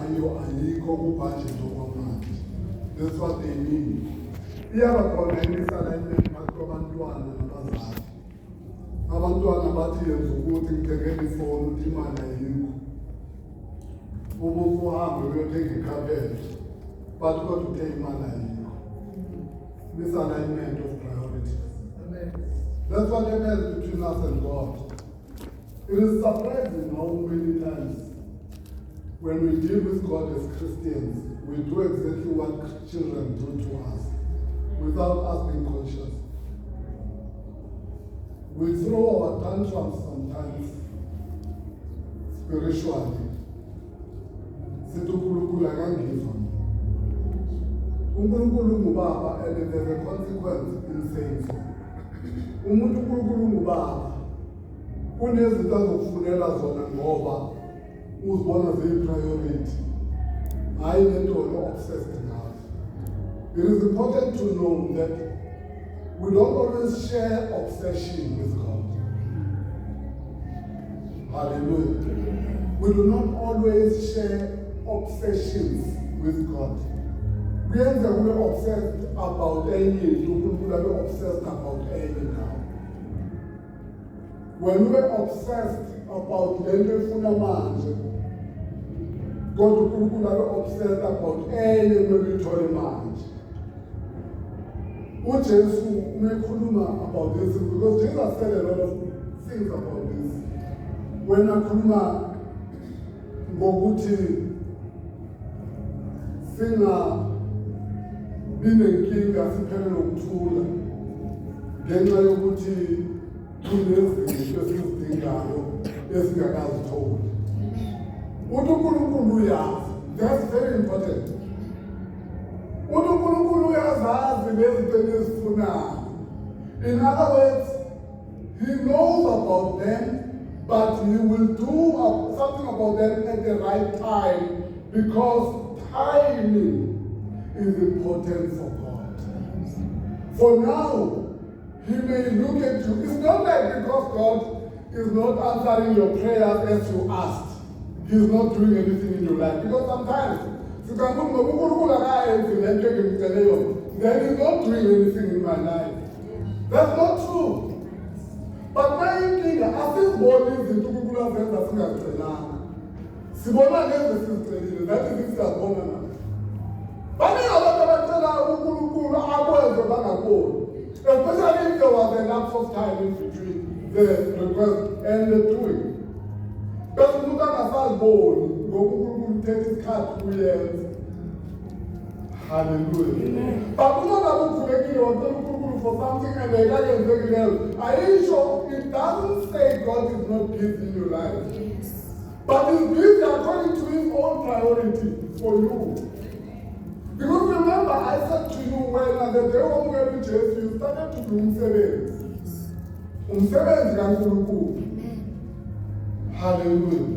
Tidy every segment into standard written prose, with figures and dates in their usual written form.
ngayo ayikho kubudget okwamanje. That's what they mean. Iyabakhona imisalanyeni phakathi kwabantwana nabazali. Abantwana bathi yenza ukuthi ngithengele ifoni uthi imali ayikho. Ubuke uhambe uyothenga ikhaphethi, but kodwa uthe imali ayikho. Misalignment of priorities. Amen. That's what happens between us and God. It is surprising how many times when we deal with God as Christians, we do exactly what children do to us without us being conscious. We throw our tantrums sometimes spiritually. Situkulunkulu akangizwa. uNkulunkulu ngubaba and there's a consequence in saying so. Umuntu uNkulunkulu ngubaba. Kunezinto azokufunela zona ngoba uzibona ziyi-priority. Hayi lento obsessed ngazo. It is important to know that we don't always share obsession with God. Hallelujah. We do not always share obsessions with God. We are obsessed about any, we are obsessed about any now. When we are obsessed about any fundamental, God will obsessed about any military mind. Jesus mekhuluma about this because Jesus said a lot of things about this. When akhuluma ngokuthi singa binenkinga siphele nokuthula ngenxa yokuthi kunezinto esizidingayo esingakazitholi. Uthi uNkulunkulu uyazi. That's very important. Uthi uNkulunkulu uyazazi lezinto ezifunayo. In other words, he knows about them, but he will do something about them at the right time because timing is important for God. For now, he may look at you. It's not like because God is not answering your prayers as you asked. He's not doing anything in your life. Because sometimes, then he's not doing anything in my life. That's not true. But my thing, as this body is into Google That is this born. Especially if there was a lapse of time in between the request and the doing. But look at us born, go take his card 2 years. Hallelujah. But we don't have to for something and they got anything else. Are you sure it doesn't say God is not busy in your life? Yes. But he's busy according to his own priority for you. Because remember, I said to you when the day of when you started to do umsebenzi. Umsebenzi kaNkulunkulu. Hallelujah.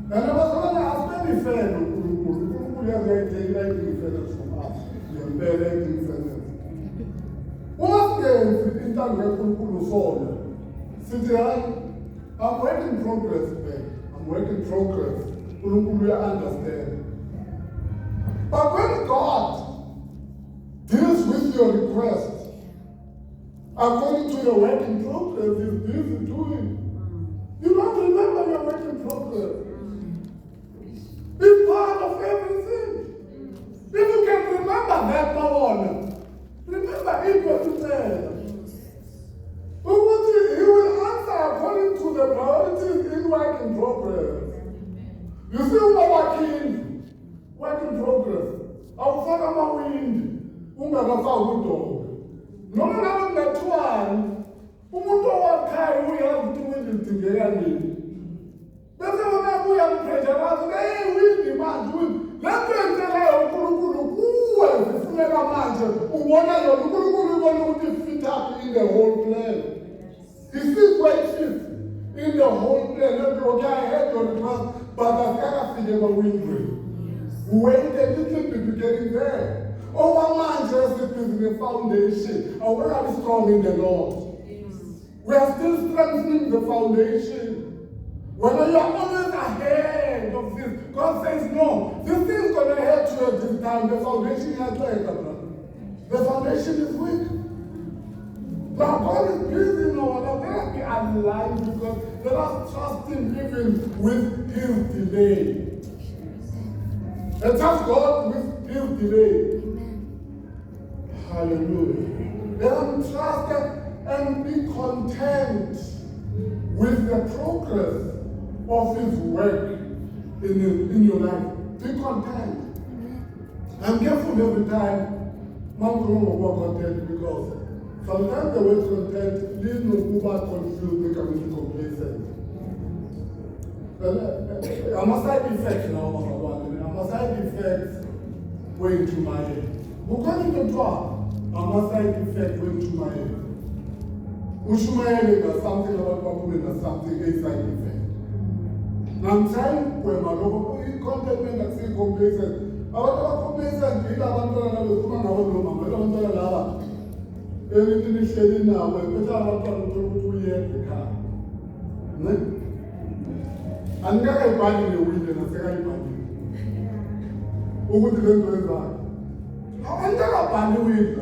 And I was going to ask any friend of Unkulunkulu. Unkulunkulu has taken friends from us. We are very friends. What games in terms of Unkulunkulu soul? City, I'm work in progress, man. I'm work in progress. Unkulunkulu understand. But when God deals with your request, according to your work in progress, He's busy doing. You don't remember your work in progress. It's part of everything. If you can remember that one, remember it what you said. But what He will answer according to the priorities in work in progress. You see, work in progress. Awufaka amawindi ungakafaki udongo. Noma ngabe kungathiwani umuntu owakhayo uyazi ukuthi iwindi lidingeka nini. Bese wona uyampressurize windi manje lento yentelayo uNkulunkulu kuwe zifuneka manje ubona yona uNkulunkulu ubona ukuthi fit up in the whole plan. He sees where it fits in the whole plan. Okay, I heard your request, but I can't figure my windbreak. Wait a little bit to getting there. Oh, one man just is the foundation. And we are strong in the Lord. Yes. We are still strengthening the foundation. When you are always ahead of this, God says, no, this time, the foundation is like that. The foundation is weak. But God is building our life. Let us be aligned because let us trust Him even with His delay. And trust God with His delay. Hallelujah. Let us trust and be content with the progress of His work in your life. Be content. I'm careful every time I'm going about content because sometimes the word content leads me to be confused, becoming complacent. I'm a side effect now. I'm a side effect way to my head. Because in the talk, I'm a side effect way to my head. Ushumayele does something about women does something a side effect. I'm trying when my local contentment that say complacent. Our complacent, we don't want to come on our room, we don't want to lava. Everything is shedding now, we better not to 2 years to come. And now I buy in the wind and I say I buy it. Who would even do that? How can I buy the wind?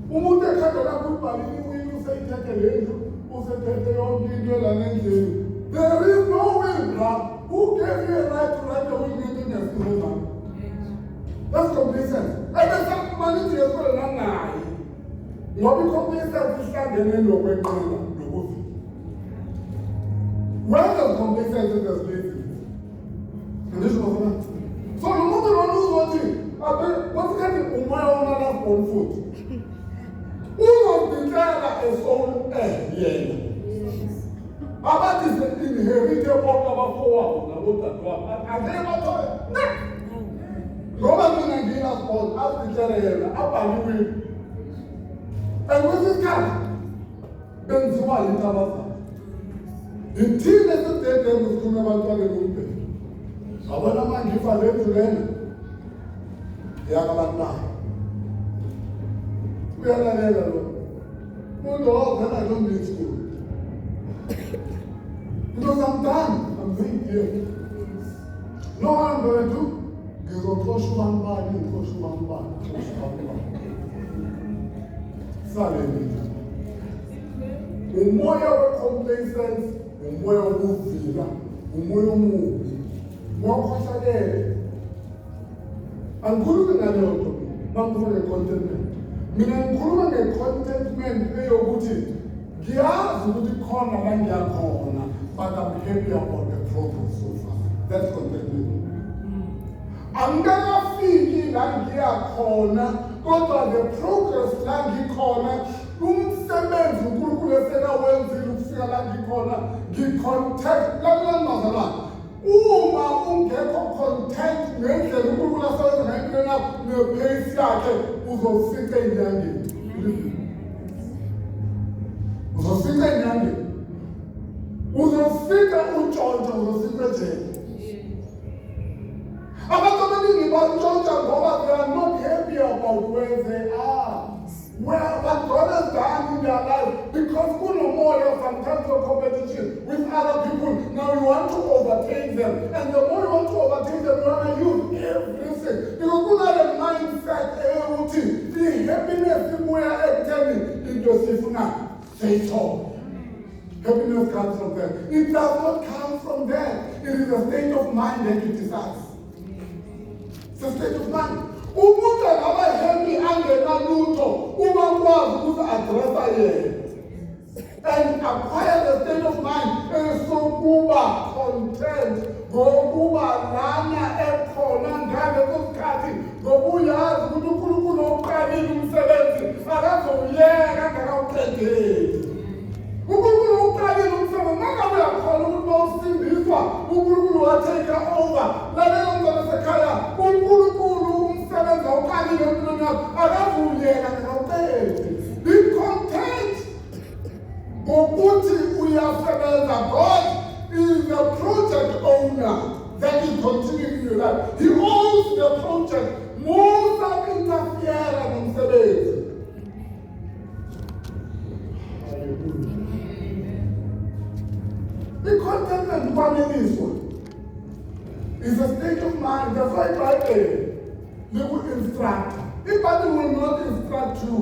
Who would take a good buy the wind? Who say take a little? Who say take a long video and then there is no will, brother. Who gave you a right to write the will maintenance to woman? That's complacent. And there's some money to your soul and lie. Not be complacent to start the name of work on the movie. Where does complacency does laziness? And this was that. So no matter what what's kind of my own on foot? Who was the guy that is own yeah. About this inherited work about 4 hours, about that. I say about it. No one in Nigeria's fault, ask the general, how are you? And with this cat, then so I interrupt. The team that the day they was coming about the room. I want to man give a little to them. They are about now. We are not there alone. No, no, then I don't need school. Because I'm done. I'm doing here. No, what I'm going to do is go push one bar, push one bar, push one bar. Sorry. Umoya wa complacence, umoya uvila, umoya mubi. Mwakwashakele. Angikhulumi ngaleyo nto. Mangikhuluma ngecontentment. Mina ngikhuluma ngecontentment eyokuthi ngiyazi ukuthi khona la ngiyakhona, but I'm happy about the progress so far. That's contentment. Angikafiki la ngiyakhona, kodwa the progress la ngikhona, umsebenzi uNkulunkulu eseka wenzile ukufika la ngikhona, ngicontent lalazalwana. Uma ungekho content ngendlela uNkulunkulu asebenza ngayo empilweni yakho nepace yakhe, uzofika enyangeni. Uzofika enyangeni. Uzofika utshontsha, uzofika ejele. Abantu abaningi bantshontsha ngoba they are not happy about where they are. Where what God has done in their life, because kunomoya sometimes of competition with other people. Now you want to overtake them, and the more you want to overtake them, you want to use everything. Because you have a mindset, routine, the happiness we are obtaining in Josephina, faithful. Happiness comes from there. It does not come from there. It is a state of mind that you desire. It's a state of mind. Umuntu angaba happy angenalutho uma kwazi ukuthi addressa yena and acquire the state of mind esokuba content ngokuba lana ekhona ngaleso sikhathi ngokuyazi ukuthi uNkulunkulu uqalile umsebenzi akazowuyeka ngakawuqedeli. uNkulunkulu uqalile umsebenzi mangabe uyakhona ukuthi mawusindiswa uNkulunkulu watake over lalela umntwana sekhaya uNkulunkulu umsebenzi awuqalile empilweni yakho akazuyeka ngakawuqedeli. Be content ngokuthi uyasebenza. God is the project owner that is continuing in your life. He owns the project. More than interfere nomsebenzi. The contentment is a state of mind. That's why Bible liku-instructor. Ibhayibheli will not instruct you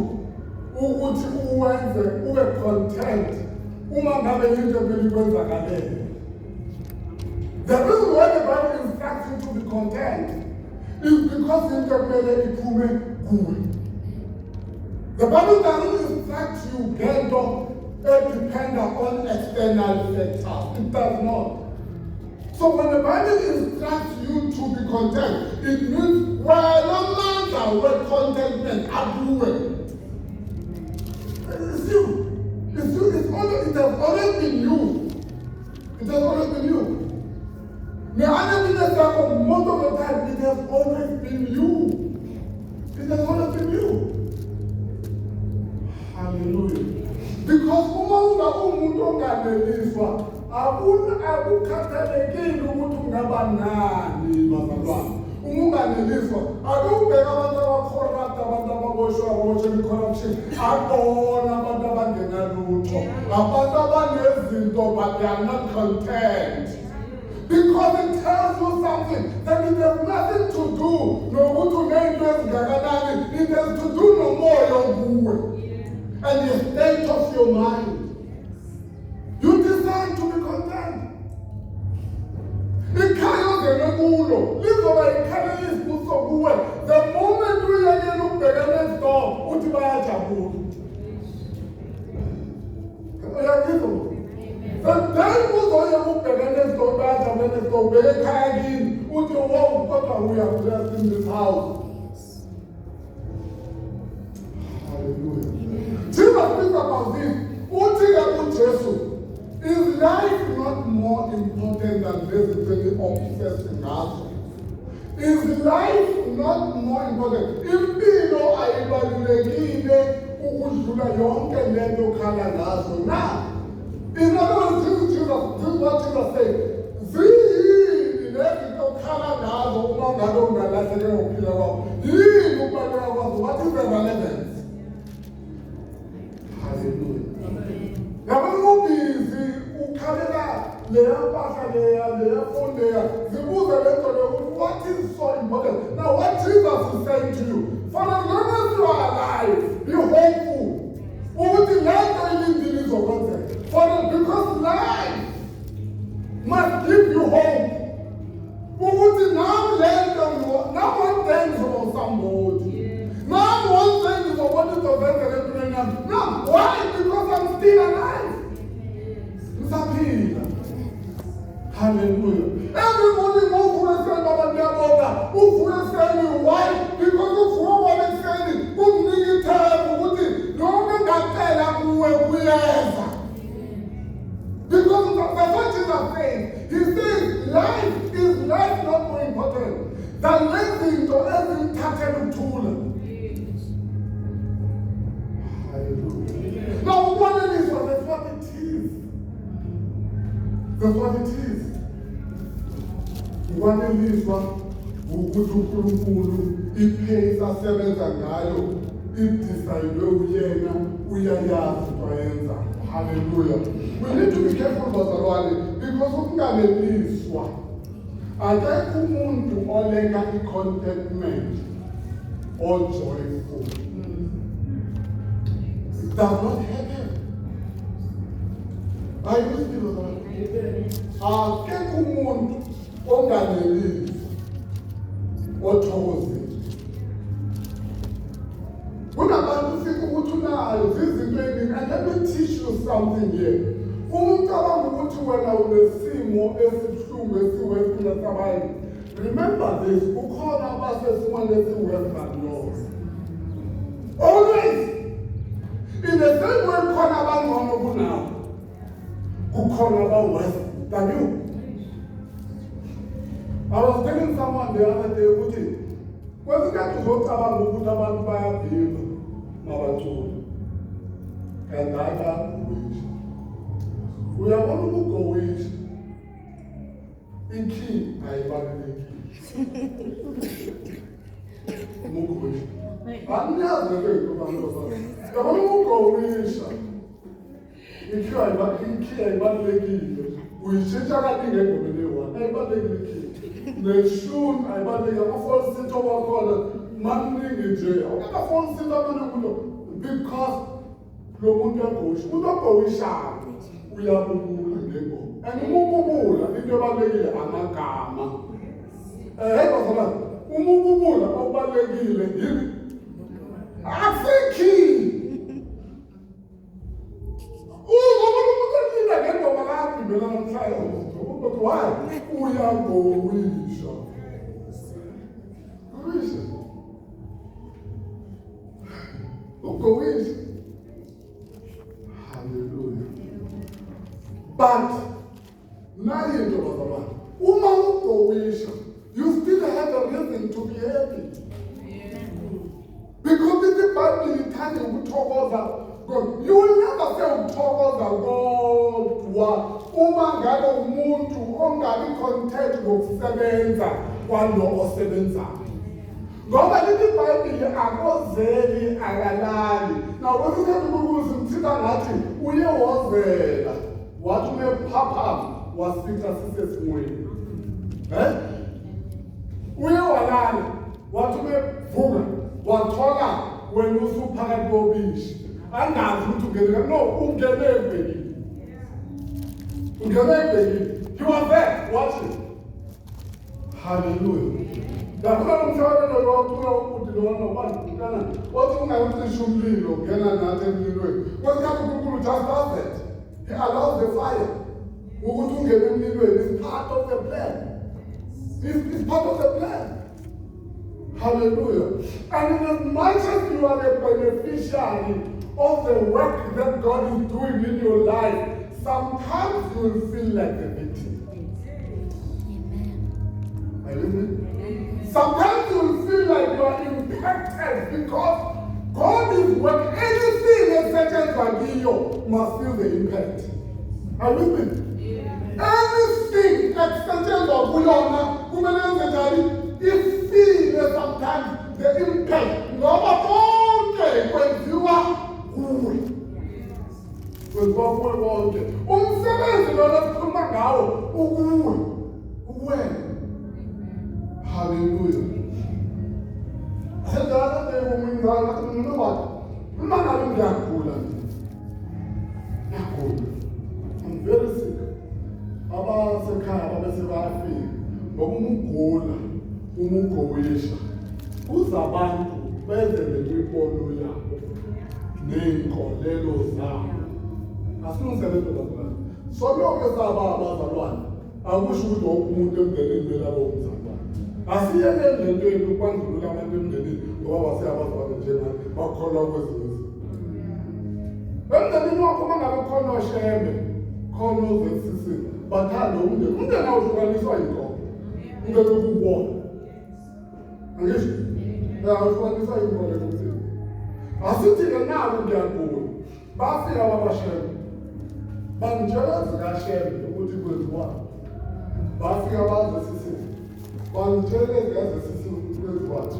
ukuthi uwenze ube content uma ngabe into emele ikwenzakalele. The reason why the Bible instructs you to be content is because into emele iphume kuwe. The Bible doesn't instruct you ngento depend on external factors. It does not. So when the Bible instructs you to be content, it means where no matter what contentment are doing. It's you. It's you. It has always been you. It has always been you. Now, most of the time, it has always been you. It has always been you. Hallelujah. Because umuntu onganeliswa akukhathalekile ukuthi ungaba nani bazalwane. Unganeliswa akubheka abantu abacorrupt, abantu ababoshwa corruption, akona abantu abangenalutho, abantu abanezinto but they are not content. Because it tells you something that it has nothing to do nokuthi unento ezingakanani, it has to do nomoya kuwe and the state of your mind. You decide to be content. Ikhaya ongene kulo lizoba ikhaya elisibuso kuwe the moment uyekela ukubheka next door uthi bayajabula. Uyakuzwa? The day uzoya ukubheka next door bayajabula next door ubheka ekhaya kini uthi wow kodwa we are blessed in this house. Hallelujah. Jesus speaks about this. Uthi uJesu, is life not more important than basically obsessed ngazo? Is life not more important? Impilo ayibalulekile ukudlula yonke lento okhala ngazo na? In other words, this is what Jesus said. Ziyini lezinto okhala ngazo uma ngabe ungalahleke ngokuphila kwakho? Yini ukubaluleka kwazo? What is the relevance? Hallelujah. Yabona ubhizi ukhalela leya mpahla leya phone leya zibuza lento leyo what is so important. Now what Jesus is saying to you, for as long as you are alive, be hopeful. Ukuthi lento ilindile izokwenzeka. Because life must give you hope. Ukuthi now one thing is about somebody. Now one thing is about it to now, why? Because I'm still alive. Ngisaphila. Hallelujah. Every morning uvuka ekuseni baba ngiyabonga. Uvuka ekuseni why? Because uvuka ekuseni kukunika ithemba ukuthi noma ngacela kuwe kuyeza. Because that's what Jesus says. He says life is not more important than living to ezithathela ukuthula. Now, what it is, that's what it is. That's what it is. What it is, ukuthi uNkulunkulu iphase asebenza ngayo idecide uyena uyayazi kwayenza. Hallelujah. We need to be careful bazalwane because ukunganeliswa akekho umuntu olenga i-contentment or joyful. Does not happen. Are you still akekho umuntu onganelisi othokozile. Kunabantu ufika ukuthi unayo zizinto eziningi and let me teach you something here. Umuntu abanga ukuthi wena unesimo esibuhlungu esiwesile sabantu. Remember this, ukhona abasesimweni esiworse than yours. Always. In the same way, kukhona abangcono kunawe, kukhona abaworse than you. I was telling someone the other day ukuthi kwesikhathi uzocabanga ukuthi abantu bayabhima mabacula kangaka uwisha. Uyabona ukugowisha ikey ayibalulekile. Umugowisha. Angiyazi lento abantu bathi. Yabona ukugowisha. Ikey ayibalulekile. Uyishintsha kaningi engomeni one. Ayibalulekile ikey. neshuni ayibaluleke ama-false seat owakhona maningi nje awukama-false seat amaningi because lo muntu uyagosha umuntu ogowishayo uyabubula ngengoma and umububula into ebalulekile amagama bazalwane umububula okubalulekile yini asikhi uzokuba ngengoma kakugibela namhlanje but why uyagowisha ugowisha hallelujah but nayo into bazalwane uma ugowisha you still have a reason to be happy because the Bible ithanda ukuthokoza God. You will never say ukuthokoza kodwa uma ngabe umuntu ongabi content ngokusebenza kwalo osebenzayo. Ngoba lithi iBhayibheli akozeli akalali. Now wesithathu ukuze mthitha ngathi uye wozela wathi umephaphama wasica sisesimweni. Uye walala wathi umevuka wathola wena usuphakathi kobishi. Angazi ukuthi ungene no ungene ebhekini. Ungene ebhekini. You are there watching. Hallelujah. Ngakho umshayelo lo waphula ukuthi lo nobani kana wathi ungayicisha umlilo ngena nathi emlilweni. Kwesikathi uNkulunkulu just does that. He allows the fire. Ukuthi ungene emlilweni is part of the plan. It's part of the plan. Hallelujah. And as much as you are a beneficiary of the work that God is doing in your life, sometimes you will feel like a victim. Are you listening? Sometimes you will feel like you are impacted because God is working. Anything that Satan can give you must feel the impact. Are you listening? Anything that Satan can give you, feel sometimes the impact. Ngoba konke kwenziwa kuwe. Kwenziwa kuwe konke. Umsebenzi lona sikhuluma ngawo ukuwe. Ukuwena. Hallelujah. Sendala ngumngana nomama. Uma ngabe ngiyagula. I'm very sick. Abasekhaya bese bayafika. Ngoba umugula umugowisha uzabantu benze lemibono yabo nenkolelo zabo asilungiselele bazalwane so lokho saba abazalwane akusho ukuthi wonke umuntu emndenini kumele abe umzalwane asiyele lentweni ukwandlula abantu emndenini ngoba wasiyabazalwane njengani bakholwa kwezinto emndenini wakho mangabe khona osheme khona ozesisini bathanda umndeni awuhlukaniswa yinkonzo umndeni ukubona angisho awuhlukaniswa yinkonzo ukuthi asithi-ke nabo ngiyagula bafika babasheme bangitshela zikasheme ukuthi kwenziwani bafika bazesisini bangitshele zikazesisini ukuthi kwenziwani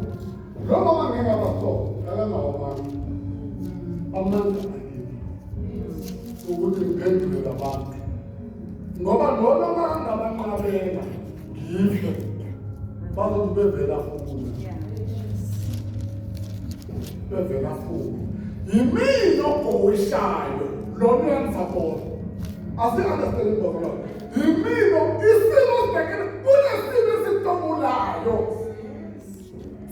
lo mama ngingabasona akanawo amandla ukuthi ngiphendule labantu ngoba noma ngabanqabela ngihle bazothi bevela futhi bevela futhi yimina ogowishayo lona uyangisapota asi-understanding bazalwane yimina isimo sibhekene kunesimo esitomulayo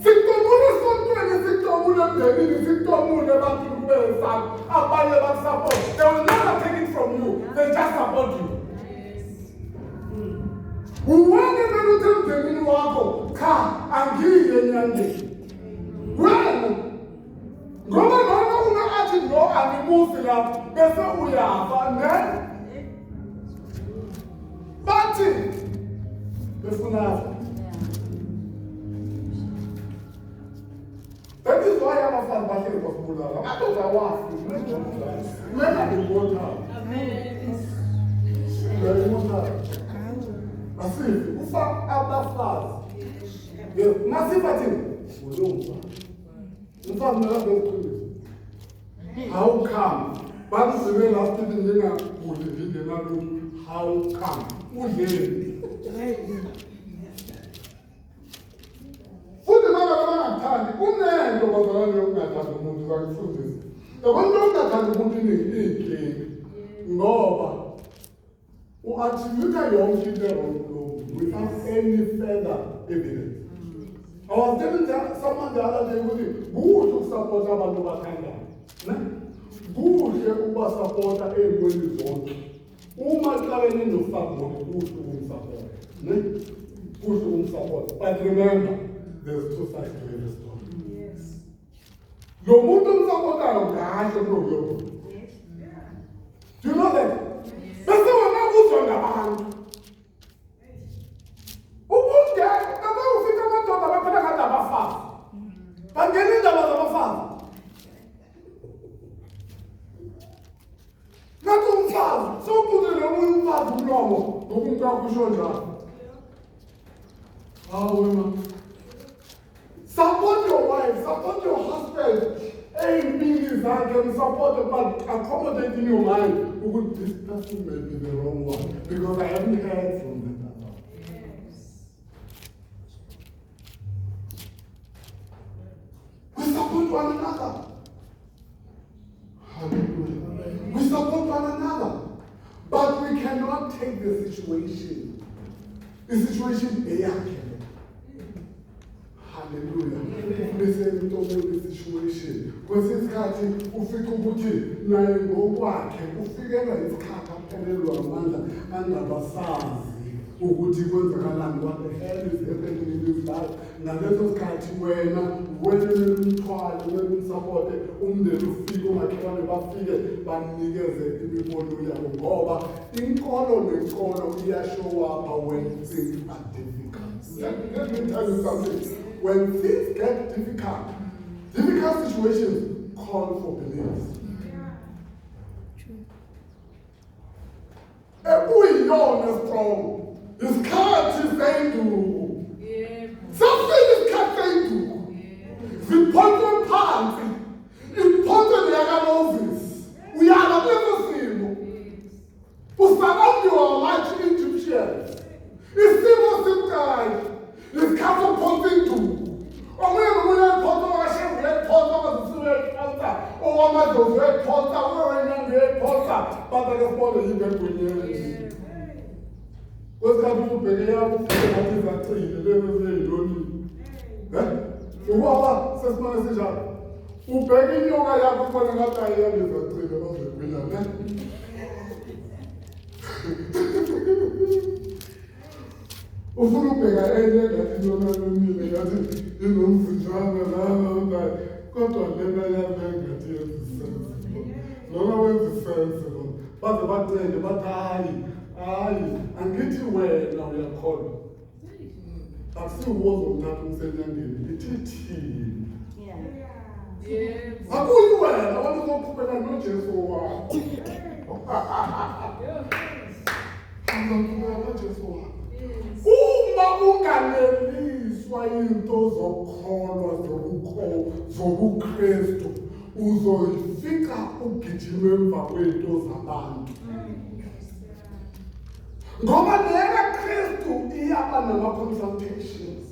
sitomule esontweni sitomule emndenini sitomule ebantwini kubesabo abanye bakusapota they will never take it from you they just support you uwene beluthi emndenini wakho cha angiye enyangeni wena ngoba noma ungathi no angimusi lapho bese uyafa ne bathi befuna that is why abafana bahleli basibulala amadoda awafi mena ngibona asifi ufa abafazi masifathini ulunga umfana nakabeqhubisa how come banzibe last thing njengaguli ngingenalo how come udleni intombazane yokungathanda umuntu zakufundisa. Abantu ongathanda umuntu inkinga ngoba u-attribute yonke into wrong without any further evidence. I was telling someone the other day ukuthi kuhle ukusapota abantu bathandayo. Kuhle ukubasapota ey'ntweni zonke. Uma hlabene nosapoti kuhle ukumsapota. Kuhle ukumsapota. But remember, there's two sides to every story. Yes. Lo muntu umsapotayo kahle kulo. Do you know that? Bese wena uzwa ngabantu. Ubungeke kade ufika amadoda baphela kade abafazi. Bangena indaba zabafazi. Ngathi umfazi, sowubuzele omunye umfazi umlomo ngokumuntu akusho njalo. Wena. Support your wife, support your husband. Ay'mpili zakhe support but accommodate in your mind. This person may be the wrong one because I haven't heard from them. We support one another. Hallelujah. We support one another. But we cannot take the situation. The situation eyakhe. Hallelujah. Listen to the situation. Kwesinye isikhathi ufika ukuthi naye ngokwakhe ufikela isikhathi aphelelwa amandla angabasazi ukuthi kwenzakalani, what the hell is happening in this life. Ngaleso sikhathi wena umthwalo umsapote umndeni ufike umakhelwane bafike banikeze imibono yabo ngoba inkolo nenkolo iyashow up when things are difficult. Let me tell you something. When things get difficult situations call for beliefs. Ekuyiyona strong. Isikhathi senduku. Something isikhathi senduku. Ziphonwe phansi. Iphonwe neyakaMoses. Uyala kuleso simo. Usabandiwa amathi Egyptians. Isimo simkayi. Isikhathi uphonwe induku. Omunye nomunye ephonwe wakashengu ephonwe wakazisuke ephonta. Owamadlozi ephonta. Owenyanga ephonta. Batakesibona yimbe egwenyeni. Kwesikhathi ubheke yakho ufike ngathi zacile lezo zey'lonini. Ubaba sesimane sinjalo. Ubheke inyoka yakho ubone ngathi ayiyona zacile bazegwenya ne? Ufuna ubheka enye ngathi inyoka yonile ngathi inomzinjana nalonda kodwa lena yami ngathi yenza isense. Noma wenza isense baze bacele bathi hayi angithi wena uyakholwa. Akusiwuwo zomthatha umsenyangeni ithi thina. Akuyi wena wena uzoqhubeka noJesu wakho. Uzoqhubeka noJesu wakho. Uma unganeliswa into zokukholwa zobuKristu uzoyifika ugijima emva kwento zabantu. Ngoba lena Kristu iyaba nama-consultations.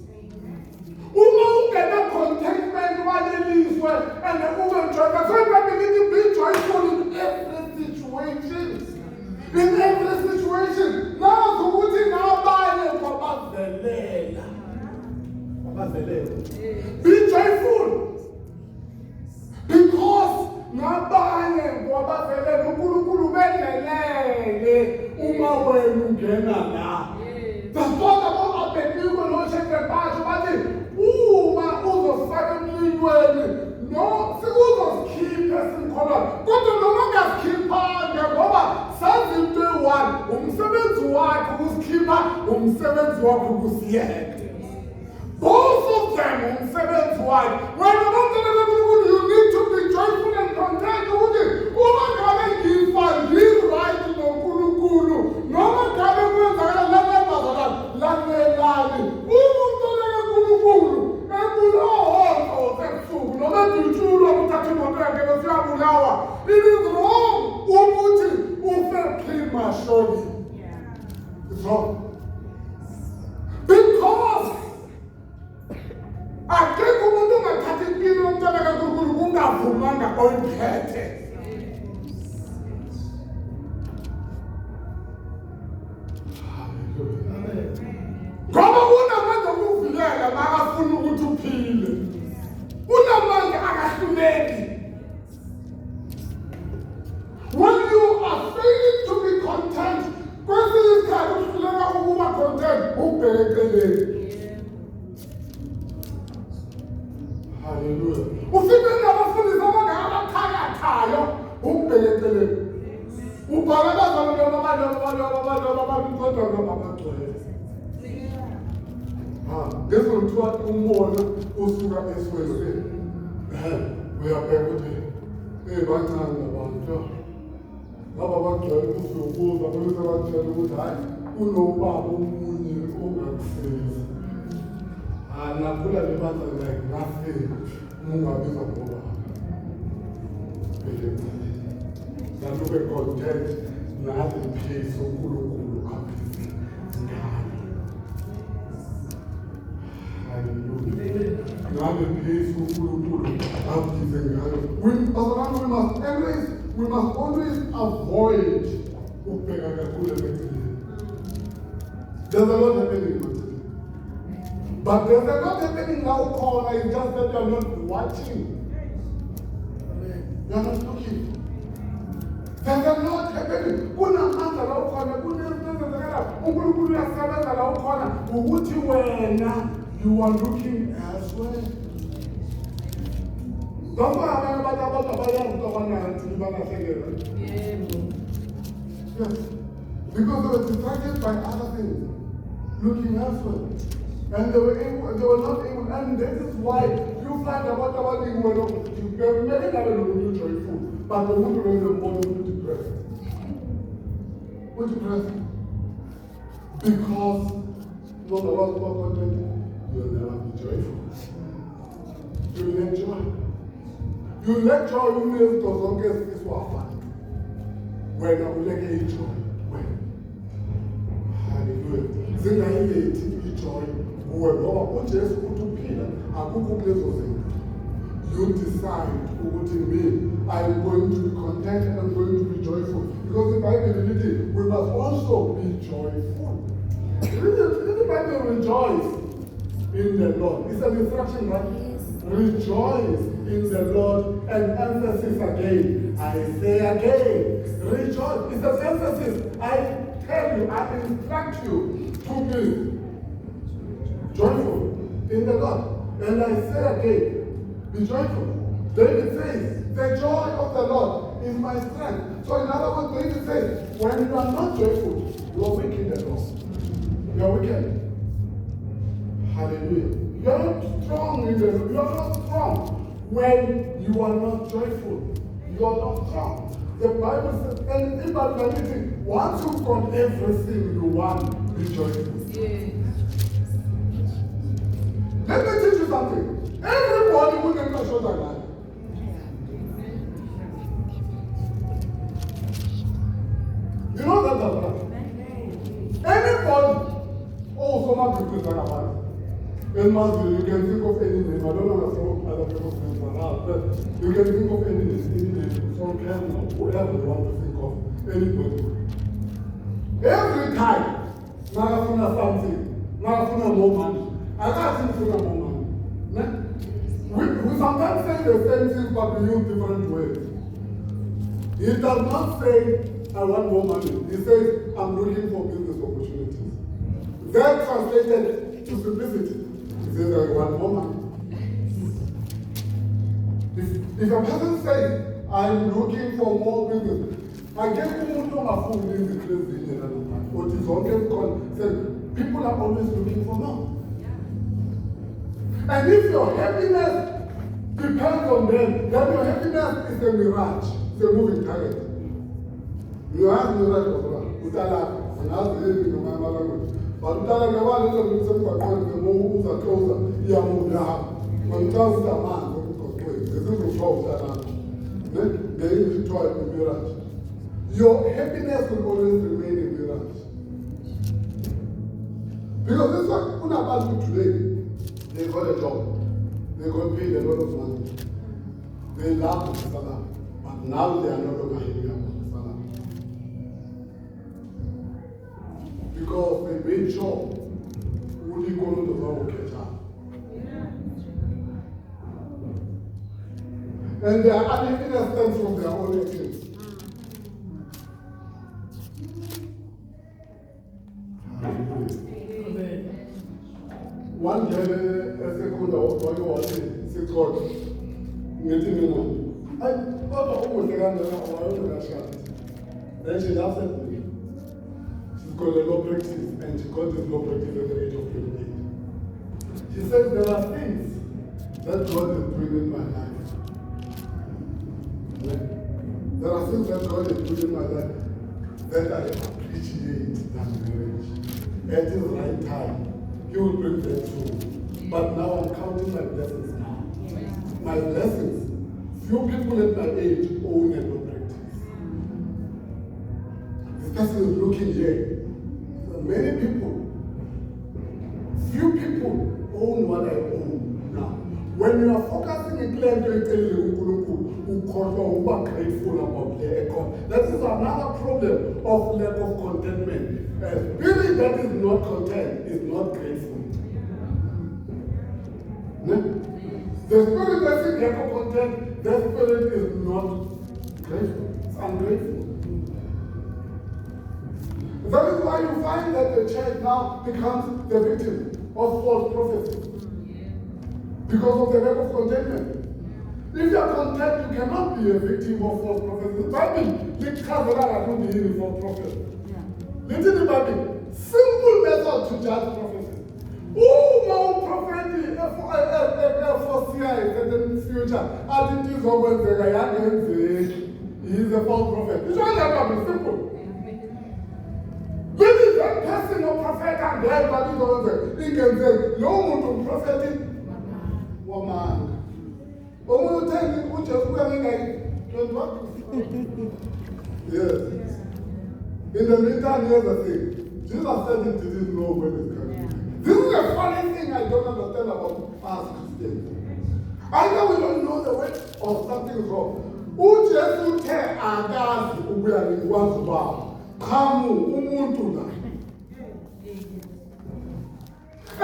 Uma ungena contentment waneliswe and ube njoyeka, so iBhayibheli be joyful in every situation. In every situation. Nazi ukuthi nabanye kwabavelela. Be joyful. Because nabanye kwabavelela uNkulunkulu bendelele uma wena ungena la. That's what about Abednego noShadrach bathi uma uzofaka emlilweni no sikuzokhipha esimkholwa kodwa noma ungasikhipha ngoba sazi into eyi-one umsebenzi wakhe ukusikhipha umsebenzi wakhe ukusiyeka. Both of them umsebenzi wakhe. Wena bantwana bakaNkulunkulu you need to be joyful and content ukuthi uma ngabe ngifa ngi-right noNkulunkulu noma ngabe kwenzakala lanembazakala lanelani umuntu kaNkulunkulu ebulohonto sebusuku noma edutshulwa kuthatha imoto yakhe besiyabulawa. It is wrong ukuthi ufe prematurely. It's wrong. Because akekho umuntu ongathatha ungavumanga oyiphethe. Ngoba unamandla okuvikela makafuna ukuthi uphile. Unamandla akahluleki. When you are failing to be content, kwesinye isikhathi uhluleka ukuba content, ubheke eceleni. Hallelujah. Ufike nabafundisi abangabakhayo, ubheke eceleni. Ubhaka abazalwane abantu kodwa ngabagcwele. Ngezothiwa umbona usuka eswelweni. Uyabheka ukuthi bancane abantu. Ngaba bagcwele ukuzobuza bese batshela ukuthi hayi kunobaba omunye ongakusiza. Nakhula lebandla like nothing ungabiza ngoba. Nanto be content nale peace uNkulunkulu aphize ngalo. Hallelujah. Nale peace uNkulunkulu aphize ngalo. We must always avoid ukubheka kakhulu eceleni. There's a lot happening today. But there's a lot happening now khona, it's just that you are not watching. You are not looking. There's a lot happening. Kunamandla la ukhona, kunezinto ezenzakala. uNkulunkulu uyasebenza la ukhona ukuthi wena you are looking elsewhere. Don't worry about yes. Because they were distracted by other things, looking elsewhere. And they were not able, and this is why you find about you were maybe not joyful, but the woman was depressed. What depressed? Because not a lot of content, you'll never be joyful. You will enjoy. You let joy you live to long as this was fun. When I will let you joy. When? Hallelujah. Then I let you joy. Whoever what just put to Peter, I could place of it. You decide what in me. I'm going to be content and I'm going to be joyful. Because the Bible says we must also be joyful. The Bible rejoice in the Lord. It's an instruction, right? Rejoice in the Lord, and emphasis again. I say again, rejoice. It's an emphasis. I tell you, I instruct you to be joyful in the Lord. And I say again, be joyful. David says, the joy of the Lord is my strength. So in other words, David says, when you are not joyful, you are weak in the Lord. You are wicked. Hallelujah. You are not strong in the Lord. You are not strong when you are not joyful. You are not strong. The Bible says, and in that anything, once you've got everything you want, be joyful. Yeah. Let me teach you something. Everybody will never show their life. You know that, anybody, so much people talk about it. You can think of any name. I don't know if other people's names are out, but you can think of any name, from Canada, whatever you want to think of, anybody. Every time, Marafuna something, Marafuna more money. I can't think for more money. We sometimes say the same thing, but we use different words. He does not say, I want more money. He says, I'm looking for business opportunities. That translated to simplicity. He says, I want more money. If a person says, I'm looking for more business, I get people are always looking for more. And if your happiness depends on them, then your happiness is a mirage, it's a moving target. You have mirage of God. Utala, and I was living in my language. But Utala, the one who is the more who's a closer, you are moved out. When you tell the man, this is the trouble that they will try to mirage. Your happiness will always remain a mirage. Because this is what about you today. They got a job. They got paid a lot of money. They love the Salah, but now they are no longer hearing about the Salah. Because they made sure who they go to the catch up. And they are adding innocence from their own actions. One day, as a good old boy, said, God, I thought almost around the shot. Then she laughed at me. She's got a law practice, and she got this law practice at the age of 28. She said, there are things that God is doing in my life. There are things that God is doing in my life that I appreciate that marriage. At the right time, He will bring them through. But now I'm counting my blessings now. My blessings. Few people at my age own a law practice. This person is looking here. So many people, few people own what I own now. When you are focusing in clear who grateful about their account, that is another problem of lack of contentment. A spirit that is not content is not grateful. The spirit that is lack of content, that spirit is not grateful. It's ungrateful. That is why you find that the church now becomes the victim of false prophecy. Because of the lack of contentment. If you are content, you cannot be a victim of false prophecy. The Bible, don't be false prophet. Listen to the Bible. Simple method to judge prophecy. Oh, my prophet, foresee in the future. I think this he is a false prophet. It's all that simple. When is that person or prophet and their body goes, he can say, no one to prophetic woman. Oh, tell me, which is wearing yes. In the meantime, here's the thing. Jesus said he didn't know when it's coming. This is a funny thing I don't understand about past Christians. Either we don't know the way or something is wrong. Who just care agazi ubuyani kwazi baba. Kamu umuntu la.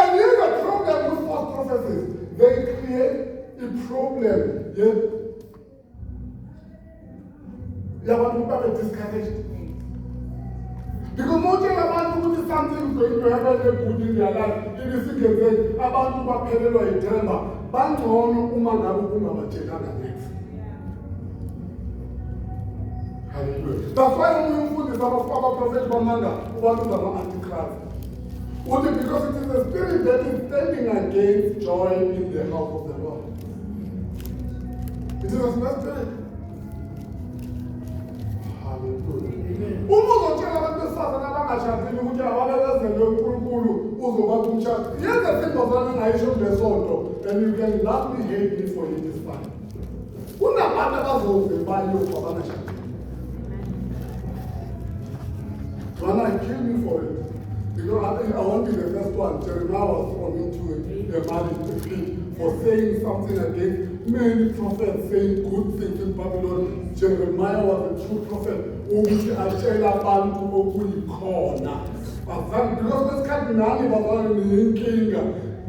And here's the problem with false prophecies. They create a problem. Yabantu babe discouraged. Because most of abantu ukuthi something is going to happen good in their life. It is again abantu baphelelwa ithemba. Bangcono uma ngabe kungabatshelanga next. Hallelujah. That's why when we put this about prophet Bamanga, what is the antichrist? Only because it is the spirit that is standing against joy in the house of the Lord. It is a spirit. Hallelujah. Umuzotshela abantu besifazane abangashadile ukuthi abalezele uNkulunkulu uzoba kumshado. Yenza izinto ngayisho ngesonto, and you can love me, hate me for it is fine. Kunabantu abazovebani abangashadile. When I kill me for it. Because I want to be the first one. Jeremiah was thrown into a marriage pit for saying something against many prophets saying good things in Babylon. Jeremiah was a true prophet. Because this cardinal was in king,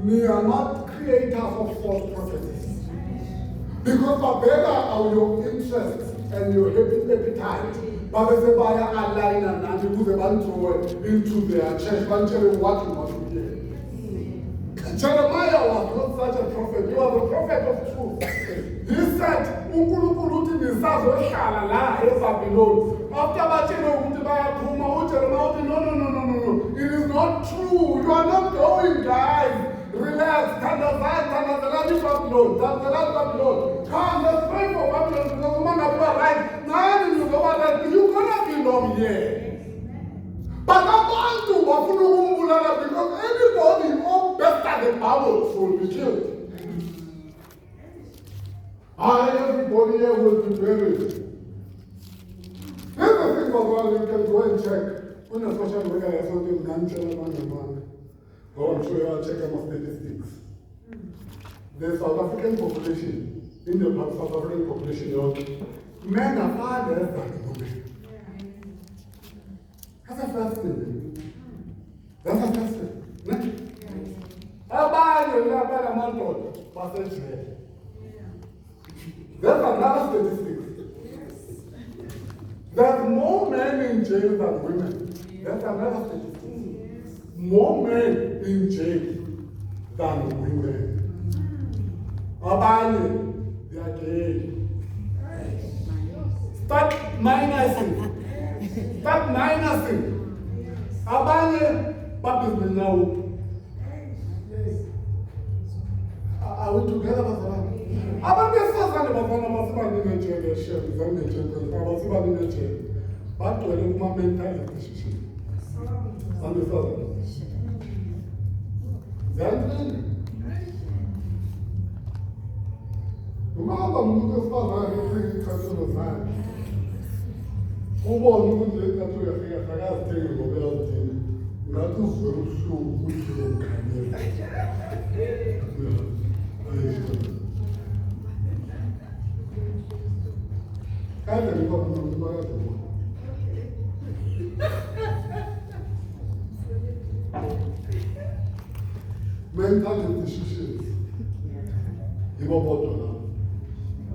we are not creators of false prophecies. Because our your interests and your appetite. But as a buyer align and you put the bantu into their church, bantu what you want to hear. Jeremiah was not such a prophet, he was a prophet of truth. He said, Unkulunkulu nisazo ehlala la eBabylon. After batshelo ukuthi bayaphuma uJeremiah uthi no. It is not true. You are not going, guys. Relax. Tandazani Babylon. Come, let's pray for Babylon because the man are right. Now you cannot be long here. But abantu bafuna ukumbulala because anybody who better the Bible will be killed. Everybody here will be buried. Here's the thing about you can go and check. When a social worker has something, I'm sure you will check our statistics. The South African population in the South African population yonke, men are far less than women. That's a first thing. That's a first thing. Abanye amadoda basejele. That's another statistic. There's more men in jail than women. That's another statistic. More men in jail than women. Abanye, they are gay. Start minusing. Start minusing. Abanye, babis now. Are we together, Pastor? Abantu besifazane bafana basibani nejele shame zane nejele abasibani nejele bagcwele kuma mentality shishini abantu besifazane zandile umahamba umuntu wesifazane ukuyikhathelo zakhe ubone ukuthi lekhatho yafika akazithenge ngoba uyazidinga ngathi uzwe ubuhlungu ukuthi lokukhamela Kaya ni kwa mwana mental decisions. Ibo boto na.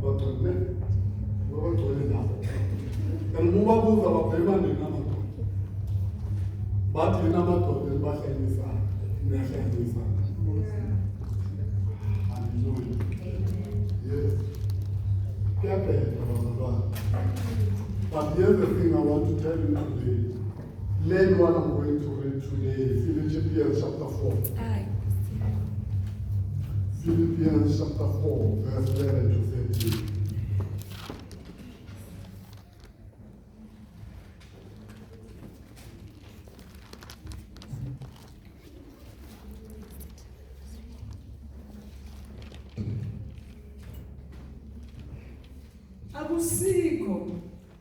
Boto ne. Boto ne na. Kan muba buza bapema ni na mato. Bati na mato ni basha ni sa. Ni asha ni sa. Hallelujah. Yes. But here's the thing I want to tell you today. Learn what I'm going to read today. Philippians chapter 4. Philippians chapter 4, verse 11 to 13. Akusikho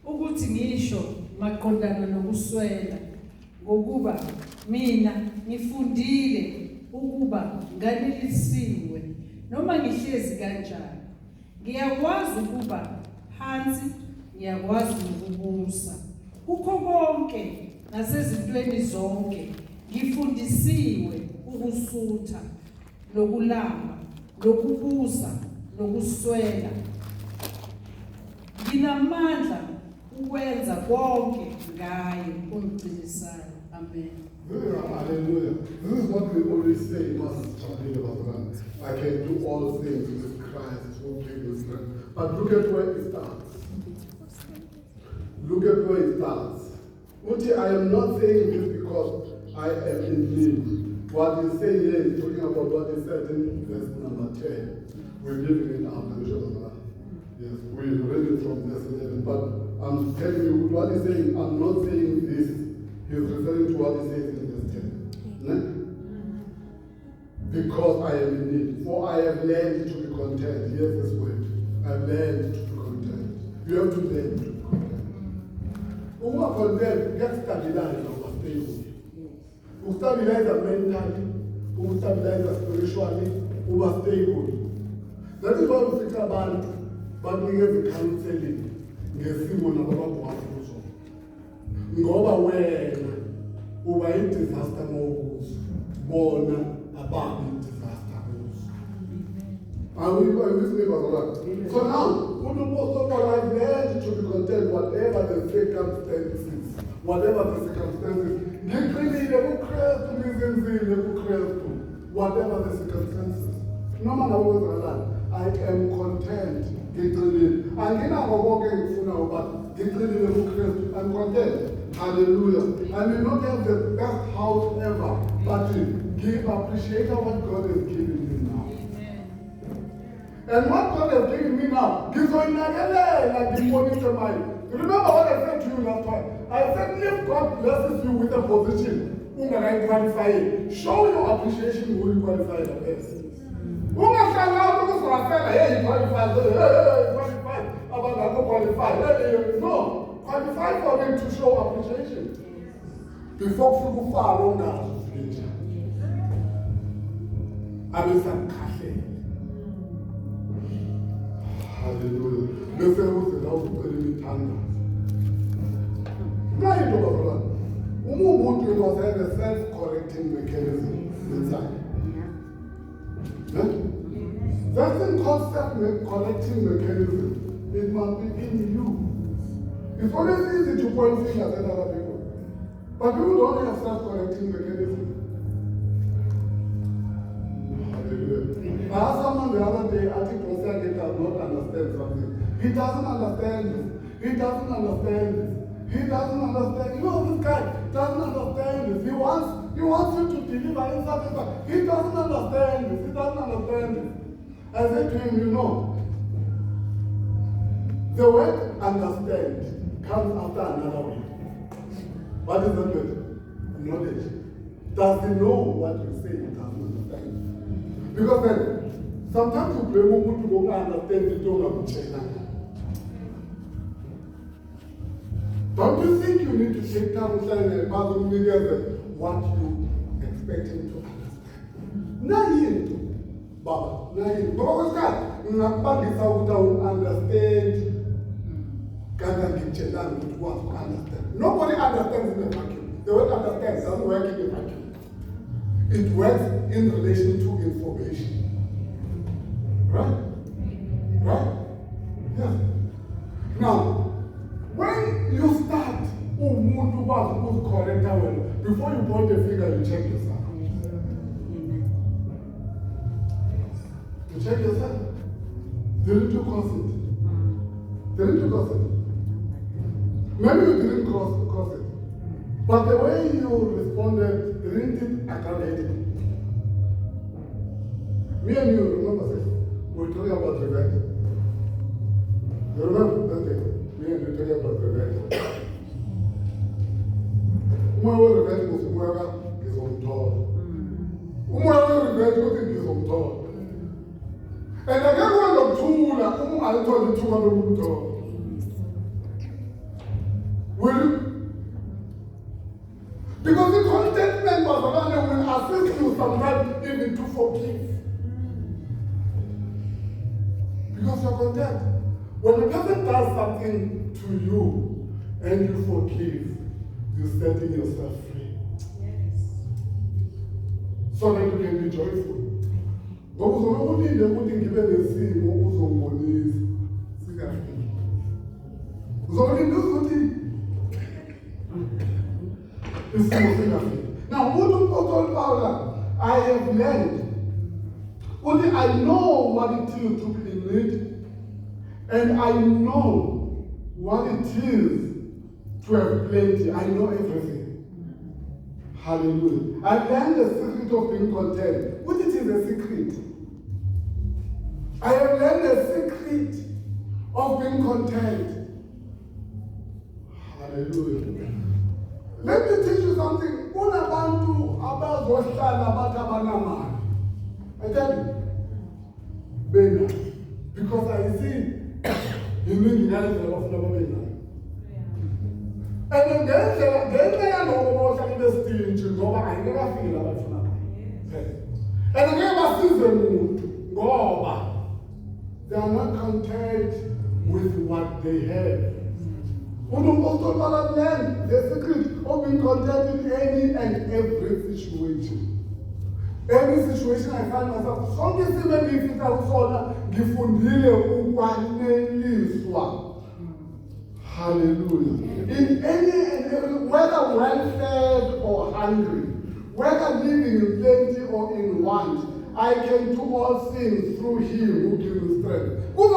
ukuthi ngisho maqondana nokuswela ngokuba mina ngifundile ukuba nganelisiwe noma ngihlezi kanjani ngiyakwazi ukuba phansi ngiyakwazi ukubusa kukho konke nasezintweni zonke ngifundisiwe ukusutha nokulamba nokubusa nokuswela Nginamandla ukwenza konke ngaye ongcinisayo. Amen. Hallelujah. This is what we always say in I can do all things with Christ who gives me strength. But look at where it starts. Look at where it starts. Uti, I am not saying this because I am in need. What he's saying here is talking about what he said in verse number 10. We're living in our version. Yes, we read it from verse 11, but I'm telling you what he's saying. I'm not saying this. He's referring to what he says in verse 10. Because I am in need. For I have learned to be content. Here's this word. I've learned to be content. You have to learn to be content. Who are content, get stabilized or stable. Who stabilize mentally, who stabilize spiritually, who are stable. That is why we think about bakunikeza counseling ngesimo nababakwazi kuzo ngoba wena uba i-disaster mawukuzo bona ababi i-disaster kuzo so now uNapostle Paul has learned to be content whatever the circumstances ngiqinile kuKristu ngizinzile kuKristu whatever the circumstances noma ngabe kwenzakalani I am content. I'm content. Hallelujah. I may not have the best house ever, but appreciate what God has given me now. And what God has given me now, remember what I said to you last time? I said, if God blesses you with a position, show your appreciation who you qualify the best. Qualified. No, qualify for them to show appreciation. Before people far longer. Hallelujah. Bese uzela ucela imithanda. Nayi into bazalwane. Umuntu must have a self-correcting mechanism inside. Yeah? That thing called self-correcting mechanism, it must be in you. It's always easy to point fingers at other people. But people don't have self-correcting mechanism. Hallelujah. I asked someone the other day, I think Professor does not understand something. He doesn't understand this. He doesn't understand this. He doesn't understand. You know, this guy doesn't understand this. He wants you to deliver in something, but he doesn't understand this. He doesn't understand this. I said to him, you know, the word understand comes after another word. What is that word? Knowledge. Does he know what you say? He doesn't understand. Because then, sometimes you blame people to go understand the tone of China. Don't you think you need to take time to learn about what you expect him to understand? Nayin, Baba, nayin. Baba, what's that? Understand. Nobody understands in the vacuum. The word understand doesn't work in the vacuum. It works in relation to information. Right? Right? Yes. Now, when you start, correct, before you point the finger, you check yourself. You check yourself. Didn't you cause it? Didn't you cause it? Maybe you didn't cause it. But the way you responded, didn't it aggravate it? Me and you, remember this? We were talking about revenge. You remember that day? Me and you talking about revenge. Whoever revenge was whoever is on top. Whoever revenge was on top. And I get one of two, I told you 200 people. Will you? Because the contentment was around and will assist you sometimes even to forgive. Because you're content. When a person does something to you and you forgive, you're setting yourself free. Yes. So that you can be joyful. Ngoba uzolinde ukuthi ngibe nesimo uzombonisa sikafiki. Uzolinde ukuthi isimo sikafiki. Now, Apostle Paul, I have learned. Only I know what it is to be in need, and I know what it is to have plenty. I know everything. Hallelujah. I've learned the secret of being content. What it is a secret? I have learned the secret of being content. Hallelujah. Let me teach you something. Unabantu abazohlala batabanamali. I tell you, Bena, because I see you need to get a lot of Bena. And then they are no more than the stage, I never feel about it. And again, I see them go over. They are not content with what they have. The secret of being content in any and every situation. Every situation I find myself, something similar hallelujah. In any and every, whether well-fed or hungry, whether living in plenty or in want, I can do all things through him who gives me strength. But we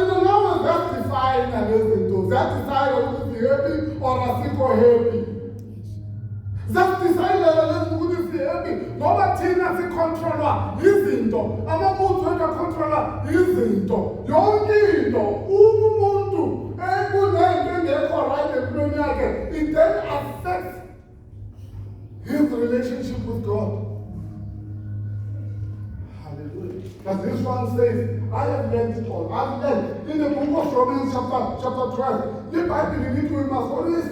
don't know that define and listen to. That decide who is happy or a sick or happy. That decide who is happy. Nobody is a controller. Izinto. Amamuntu wena controller. Izinto. Yonke into. Umuntu. Ekunento engekho right empilweni yakhe. It then affects his relationship with God. Hallelujah. But this one says, I have learned it all. I've learned. In the book of Romans chapter 12, the Bible in it, we must always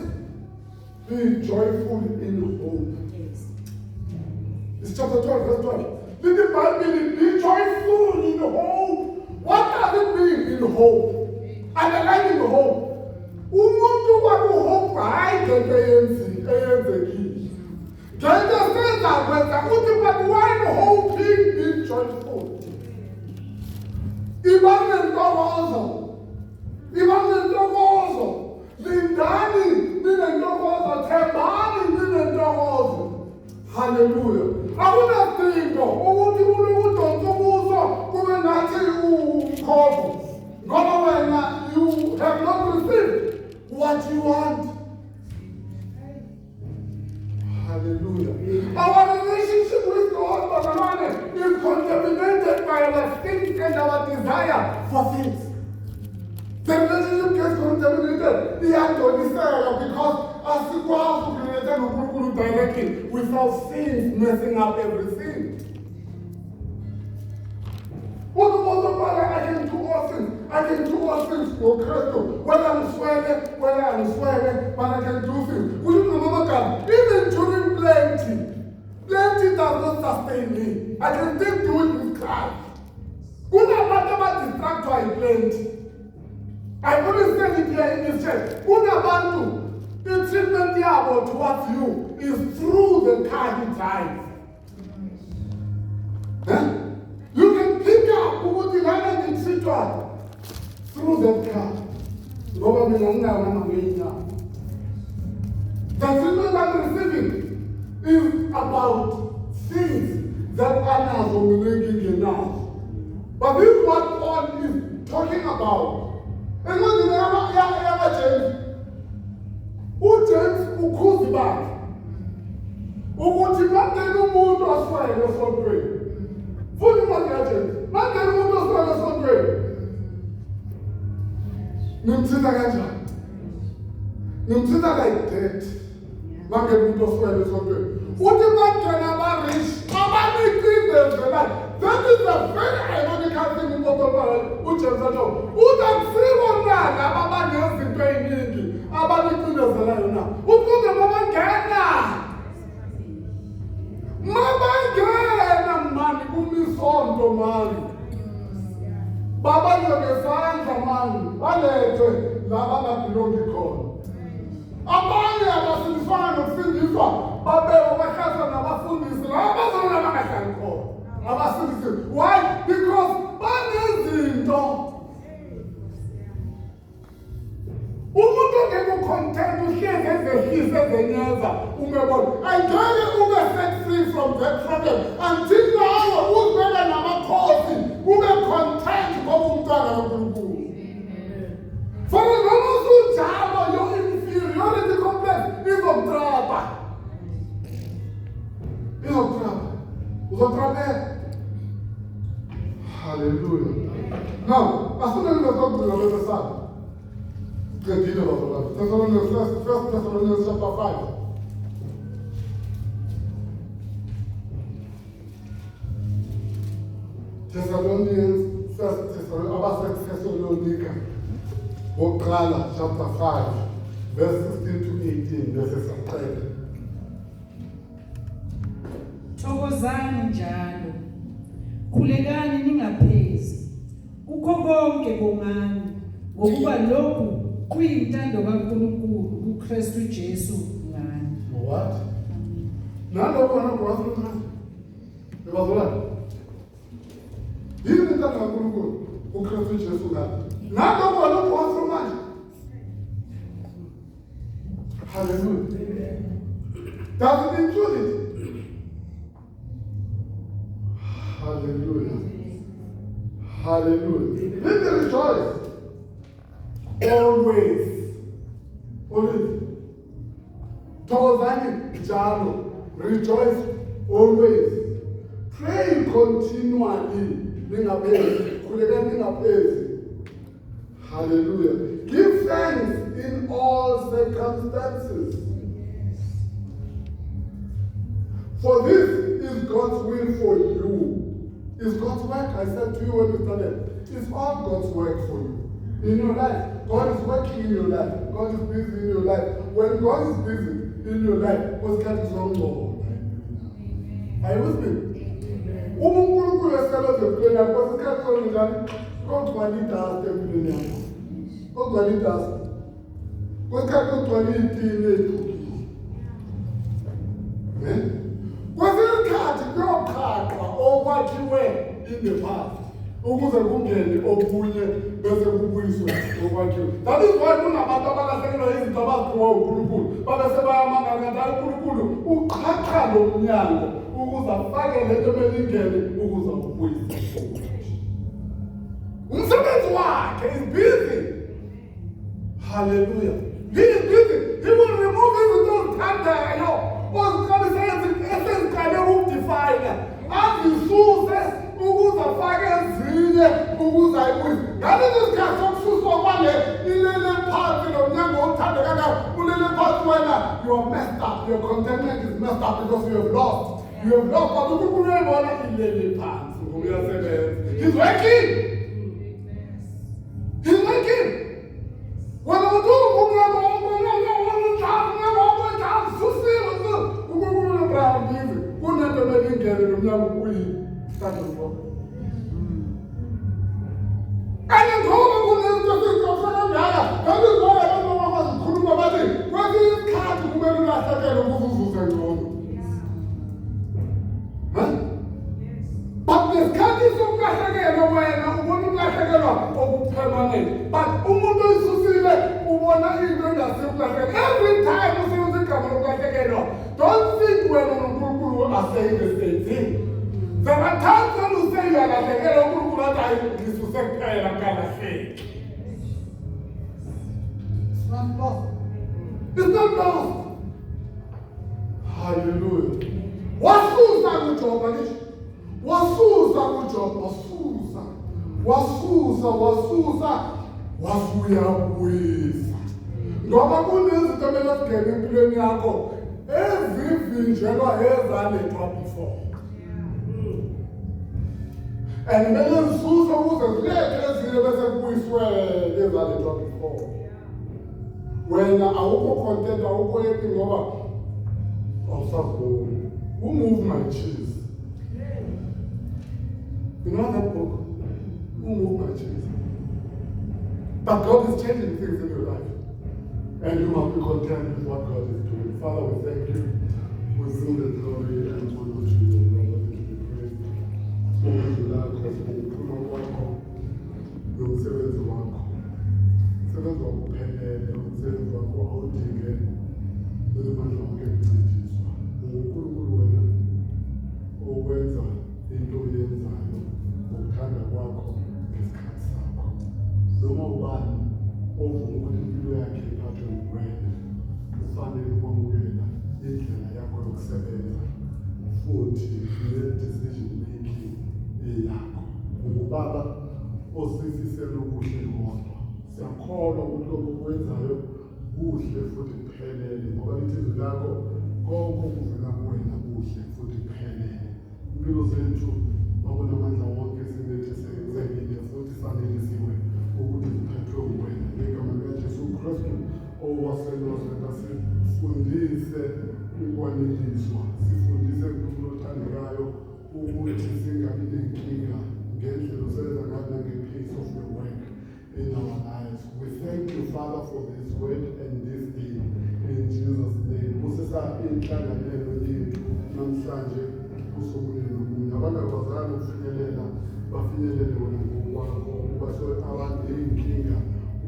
be joyful in hope. Yes. It's chapter 12, verse 12. The Bible, be joyful in hope. What does it mean in hope? Underline in hope. Umuntu wakuhope hayi ngento eyenzekile. Ngento senza kwenza uthi but while hoping be joyful. Iba nentokozo. Lindani ninentokozo. Thembani ninentokozo. Hallelujah. Akunasidingo ukuthi udonsa ubuso kube ngathi ukhovu. Ngoba wena you have not received what you want. Hallelujah. Our relationship with God, Brother, is contaminated by our things and our desire for things. The relationship gets contaminated. Because asikwazi ukurelate noNkulunkulu directly without sins messing up everything. What about I can do all things. I can do all things for Christ. Whether I'm sweating, but I can do things. We don't know even during plenty does not sustain me. I can still do it with Christ. Kuna distractor in plenty. I always say it here in this church. The treatment yabo towards you is through the car he drives. You can pick up the treatment through that car. The treatment I'm receiving is about things that are not dominating now. But this is what Paul is talking about. And what did ever change? Who changed ukhuzi bakhe? Ukuthi mangena umuntu oswele esontweni. Futhi manje mangena umuntu oswele esontweni. Nimthinta kanjani? Nimthinta like that. Mangena umuntu oswele esontweni. Uthi mangena aba-rich, abanikindezelayo. That is a very ironical thing in what uJesu atsho. Uzakusibonana ababangezinto eziningi abanicindezelayo na. Ukuze mabangena mani kumisonto mani. Babanye ngesandla mani balethwe laba ababhilongi khona. Abanye abasindiswana nokusindiswa babekwa bahlazwa nabafundisi laba bazona bangahlali khona. Why? Because banezinto. Umuntu ongekho content uhlezi ezehisa ezenyeza umebona. Angeke ube set free from that problem until nawe uzibeka namakhosi ube content ngoba umntwana kaNkulunkulu. For noma usunjalo your inferiority complex izokutrapa. Uzotrapeka. Hallelujah. Now, as soon as we talk to the other side, First Thessalonians chapter 5. First Thessalonica, chapter 5, verse 16 to 18, verses 10. Thokozani njalo. Khulekani ningaphezi. Kukho konke bongani ngokuba lokhu kuyintando kaNkulunkulu kuKristu Jesu ngani. What? Nalokho nakwazi ngani? Ebazolana. Yini intando kaNkulunkulu kuKristu Jesu ngani? Nalokho nakwazi manje. Hallelujah. Does it include it? Hallelujah. Hallelujah. Let me rejoice. Always. Always. Thokozani njalo. Rejoice always. Pray continually. Ningaphezi. Khulekani ningaphezi. Hallelujah. Give thanks in all circumstances. For this is God's will for you. It's God's work. I said to you when we started. It's all God's work for you. In your life. God is working in your life. God is busy in your life. When God is busy in your life, what's going on? Are you with me? isicelo zempilo yakho isikhathi sonjani kogcwala idust empilweni yakho. Kogcwala idust. Kwesikhathi kugcwala iy'tini ey'phukile. Kwesinye isikhathi kuyoqhaqwa okwakhiwe in the past ukuze kungene okunye bese kubuyiswe okwakhiwe. That is why kunabantu abalahlekelwa izinto abaziphiwa uNkulunkulu babe sebayamangala kanti uNkulunkulu uqhaqha lo mnyango ukuze afake lento emele ingene ukuze ubuyise. Umsebenzi wakhe is busy. Hallelujah. He is busy. He will remove izinto ozithandayo ozikhabisezi eseziqale ukudefine azisuse ukuze afake ezinye ukuze ayibuyise. Ngaleso sikhathi sokususwa kwale ilele phansi nomnyango othandekayo ulele phansi wena you are messed up. Your contentment is messed up because you have lost. You have lost. But uNkulunkulu uyayibona ilele phansi uyasebenza. He's working. He's working. When I do kunento belingene nomnyango kuyi-standard. And ngoba kunento sizofakangaya ngalizona abantu abazikhuluma bathi kwesinye isikhathi kumele ulahlekele ukuze uzuze ngcono. But ngesikhathi sokulahlekelwa wena ubona ukulahlekelwa okupermanent. But umuntu oyisusile ubona into engasekulahlekelwa. Every time usebenzisa igama lokulahlekelwa, don't think wena uNkulunkulu are saying the same thing. There are times when you say you are lahlekelwa uNkulunkulu athi hayi ngisuse kuphela ngalahleki. It's not lost. It's not lost. Hallelujah. Wasusa kuJoba ngisho. Wasusa kuJoba, wasuyabuyisa. Ngoba kunezinto emele zingene empilweni yakho ezivinjelwa ezalethwa before. And kumele zisuse ukuze zilethe ezinye bese kubuyiswe ezalethwa before. Wena awukho content, awukho happy ngoba awusaziboni. Who moved my cheese? You know that book? Who moved my cheese? But God is changing things in your life. And you must be content with what God is doing. Father, we thank you. We bring the glory and honor to you, Lord, to be praised. Umsebenzi wakho, umsebenzi wakho. Umsebenzi wakho uphelele, umsebenzi wakho awudinge imandla wonke kuncediswa. UNkulunkulu wena owenza into oyenzayo ngokuthanda kwakho ngesikhathi sakho. Noma ubani ovuma ukuthi impilo yakhe iphathwe nguwena ufanele ukwamukela indlela yakho yokusebenza futhi ne-decision making eyakho. Ungubaba osifisela okuhle kodwa siyakholwa ukuthi lokhu okwenzayo kuhle futhi kuphelele ngoba izwi lakho konke okuvela kuwena kuhle futhi kuphelele. Impilo zethu babona amandla wonke sinethesezekile futhi sanelisiwe ukuthi ziphethwe uwena. Ngegama likaJesu Kristu owasenazareta sifundise ukwaneliswa, sifundise uNkulunkulu othandekayo ukuthi singabi nenkinga ngendlela osebenza ngayo nange-pace of your work in our lives. We thank you, Father, for this word and this day in Jesus' name. Busisa inhlanganelo yethu namhlanje usukwini nomunye abangakwazi ukufinyelela bafinyelele wena ngokwakho ubasho abantu ey'nkinga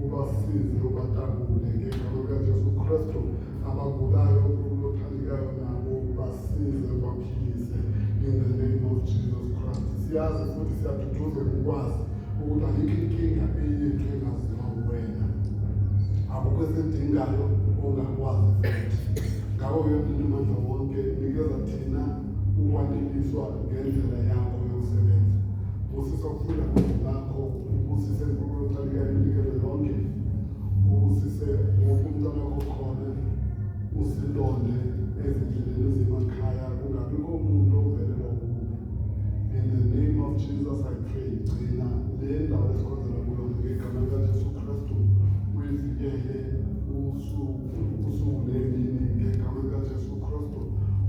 ubasize ubatabule ngegama likaJesu Kristu abagulayo uNkulunkulu othandekayo nabo basize baphilise in the name of Jesus Christ. Siyazi futhi siyaduduzela ukwazi ukuthi ayikho inkinga eyethu engaziwa wena. Akukho esidingayo ongakwazi futhi. Ngakho-ke umuntu amandla wonke nikeza thina ukwaneliswa ngendlela yakho yokusebenza. Busisa ukufunda lakho, ubusise uNkulunkulu othandekayo inikelo lonke, ubusise wonke umntwana wakho khona, usilonde ezindleleni ezemakhaya, kungabikho umuntu ovelelwa kubi. In the name of Jesus I pray, gcina le ndawo esikhonzela kuyo ngegama likaJesu Kristu uyivikele usuku nemini ngegama likaJesu Kristu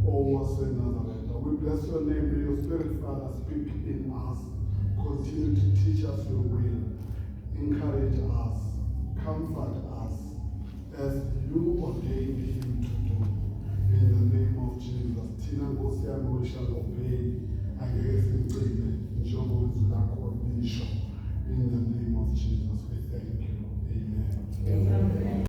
owaseNazaretha. We bless bless your name. May your Spirit, Father, speak in us. Continue to teach us your will.